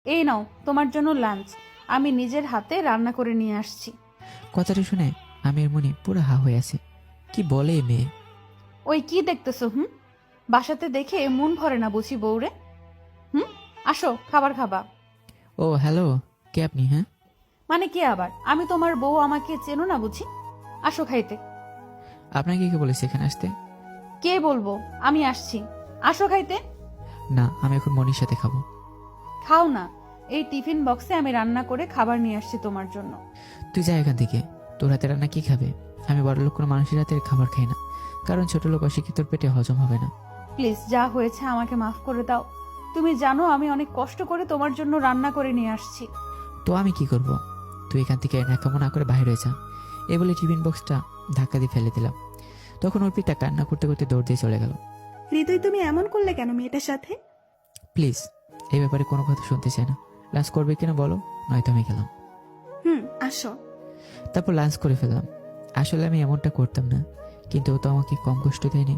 এই নাও তোমার জন্য লাঞ্চ, আমি নিজের হাতে রান্না করে নিয়ে আসছি। কথাটা শুনে আমির মনে পুরো হা হয়ে আছে। কি বলে এ মেয়ে? ওই কি দেখতেছো? বাসাতে দেখে মন ভরে না বুঝি বউরে? হুম, আসো খাবার খাবা। ও হ্যালো, কে আপনি? হ্যাঁ, মানে কি আবার? আমি তোমার বউ, আমাকে চেনো না বুঝি? আসো খাইতে। আপনাকে কে বলেছে এখানে আসতে? কে বলবো? আমি আসছি, আসো খাইতে। না, আমি এখন মনির সাথে খাবো। খাও না, এই টিফিন বক্সে আমি রান্না করে খাবার নিয়ে আসছি তোমার জন্য। তুই যা এখান থেকে। তোর হাতে রান্না কি খাবে? আমি বড় লোক কোনো মানুষের হাতের খাবার খাই না, কারণ ছোট লোক অশিক্ষিতর পেটে হজম হবে না। প্লিজ, যা হয়েছে আমাকে মাফ করে দাও। তুমি জানো আমি অনেক কষ্ট করে তোমার জন্য রান্না করে নিয়ে আসছি। তো আমি কি করব? তুই এখান থেকে ন্যাকামো না করে বাইরে হয়ে যা। এই বলে টিফিন বক্সটা ধাক্কা দিয়ে ফেলে দিলাম। তখন অর্পিতা কান্না করতে করতে দৌড় দিয়ে চলে গেল। হৃদয়, তুমি এমন করলে কেন মেয়েটার সাথে? প্লিজ, এই ব্যাপারে কোনো কথা শুনতে চাই না। লাঞ্চ করবে কিনা বলো, নয়তো আমি গেলাম। আসো। তারপর লাঞ্চ করে ফেললাম। আসলে আমি এমনটা করতাম না, কিন্তু ও তো আমাকে কম কষ্ট দেয়নি।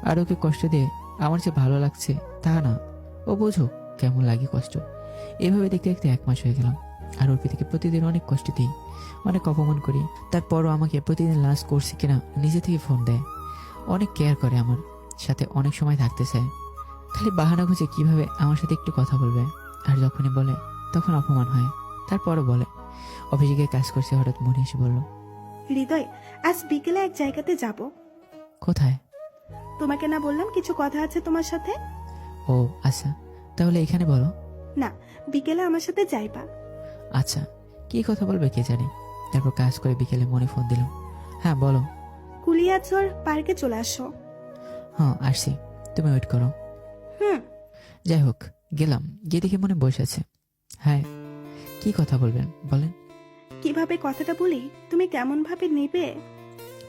আর ওকে কষ্ট দিয়ে আমার যে ভালো লাগছে তা না। ও বোঝো কেমন লাগে কষ্ট। এভাবে দেখতে দেখতে 1 মাস হয়ে গেলাম। আর অর্পিতাকে প্রতিদিন অনেক কষ্ট দিই, অনেক অপমান করি। তারপরও আমাকে প্রতিদিন লাঞ্চ করছি কিনা নিজে থেকে ফোন দেয়। অনেক কেয়ার করে আমার সাথে, অনেক সময় থাকতে চায়। খালি বাহানা খুঁজে কিভাবে আমার সাথে একটু কথা বলবে। আর যখনই বলে তখন অপমান হয়। তারপরও বলে। অফিসে গিয়ে কাজ করছে, হঠাৎ মনে এসে বলল, হৃদয়, আজ বিকেলে এক জায়গাতে যাব। কোথায়? তোমাকে না বললাম কিছু কথা আছে তোমার সাথে? ও আচ্ছা, তাহলে এখানে বলো। না, বিকেলে আমার সাথে যাইবা। আচ্ছা, কি কথা বলবে কে জানে। তারপর কাজ করে বিকেলে মনে ফোন দিল। হ্যাঁ বলো। কুলিয়াচর পার্কে চলে আসো। হ্যাঁ আসছি, তুমি ওয়েট করো। হুম। যাই হোক, গেলাম। গিয়ে দেখে মনে বসে আছে। হ্যাঁ, কি কথা বলবেন বলেন। কিভাবে কথাটা বলি তুমি কেমন ভাবে নেবে?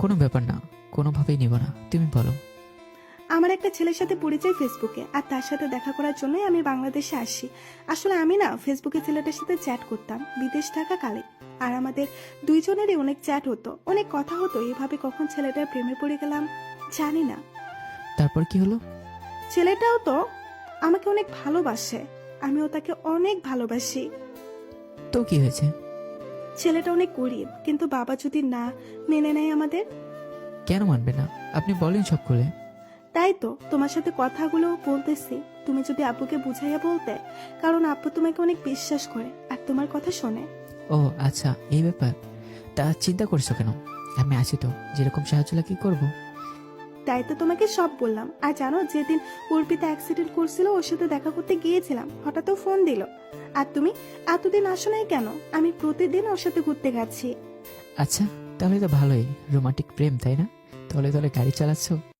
কোনো ব্যাপার না, কোনোভাবেই নিব না, তুমি বলো। আমার একটা ছেলের সাথে পরিচয় ফেসবুকে, আর তার সাথে দেখা করার জন্যই আমি বাংলাদেশে আসি। আসলে আমি না ফেসবুকে ছেলেটার সাথে চ্যাট করতাম বিদেশ থাকা কালে। আর আমাদের দুইজনেরই অনেক চ্যাট হতো, অনেক কথা হতো। এভাবে কখন ছেলেটার প্রেমে পড়ে গেলাম জানি না। তারপর কি হলো? ছেলেটাও তো আমাকে অনেক ভালোবাসে, আমিও তাকে অনেক ভালোবাসি। তো কি হয়েছে? ছেলেটা অনেক গরিব, কিন্তু বাবা যদি না মেনে নেয় আমাদের। কেন মানবে না? আপনি বলেন সব খুলে। তাই তো তোমার সাথে কথাগুলো বলতেছি, তুমি যদি আব্বুকে বুঝাইয়া বলতে, কারণ আব্বু তোমাকে অনেক বিশ্বাস করে আর তোমার কথা শোনে। ও আচ্ছা, এই ব্যাপার। তা চিন্তা করছো কেন? আমি আছি তো, যেরকম সাহায্য লাগে করবো। তাই তো তোমাকে সব বললাম। আর জানো, যেদিন অর্পিতা অ্যাক্সিডেন্ট করছিল ওর সাথে দেখা করতে গিয়েছিলাম, হঠাৎ ও ফোন দিল। আর তুমি এতদিন আসো নাই কেন? আমি প্রতিদিন ওর সাথে ঘুরতে গেছি। আচ্ছা, তাহলে তো ভালোই, রোমান্টিক প্রেম তাই না? তলে তলে গাড়ি চালাচ্ছো।